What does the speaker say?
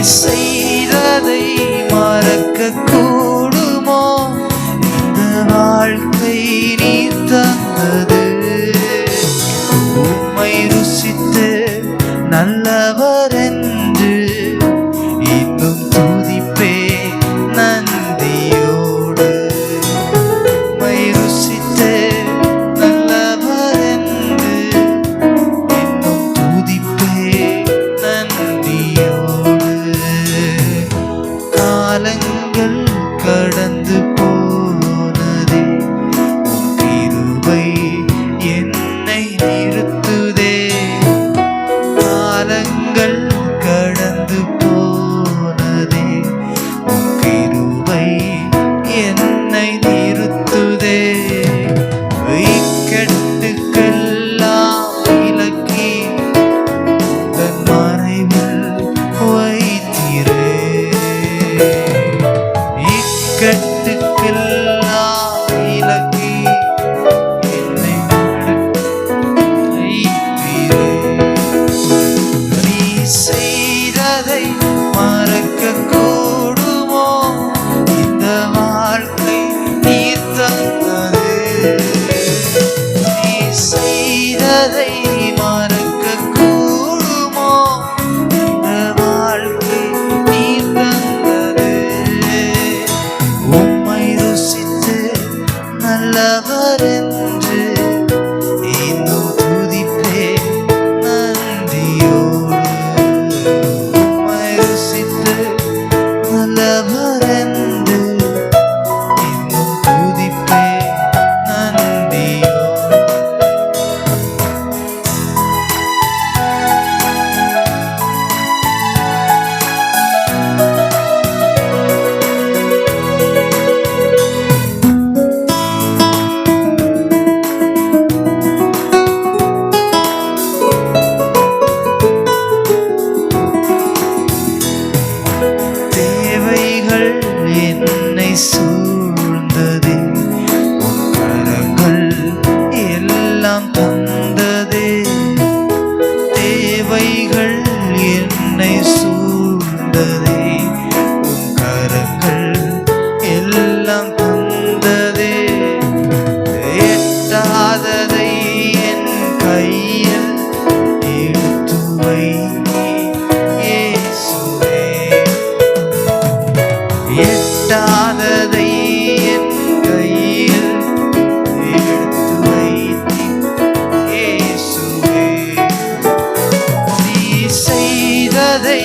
செய்ததை மறக்க கூடுமோ? இந்த வாழ்க்கை நீ தந்தது. உம்மை ருசித்து நல்லவர் என்று இன்னும் துதிப்பே நன்றியோடு. உம்மை ருசித்து நல்லவர் என்று இன்னும் துதிப்பே நன்றியோடு. காலங்கள் கடந்து போனதே, உம் கிருபை என்னை நிறுத்துதே. காலங்கள் கடந்து போனதே, உம் கிருபை என்னை நிறுத்துதே. இக்கட்டுக்கெல்லாம் விலக்கி உந்தன் மறைவில் வைத்தீரே. இக்கட்டுக்கெல்லாம் விலக்கி என்னை வைத்தீரே. நீ செய்ததை மறக்க கூடுமோ? இந்த வாழ்க்கை நீர் தந்தது. நீ செய்ததை மறக்க கூடுமோ? இந்த வாழ்க்கை நீர் தந்தது. உம்மை ருசித்து நல்லவர் என்று இன்னும் துதிப்பே நன்றியோடு. உம்மை ருசித்து நல்லவர் என்று இன்னும் துதிப்பே நன்றியோடு. தேவைகள் என்னை சூழ்ந்ததே, உம் கரங்கள் எல்லாம் தந்ததே. தேவைகள் என்னை சூழ்ந்ததே, உம் கரங்கள் எல்லாம் தந்ததே. எட்டாததை என் கையில் எடுத்து வைத்தீர் இயேசுவே. எட்டாததை என் கையில் எடுத்து வைத்தீர் இயேசுவே. நீ செய்ததை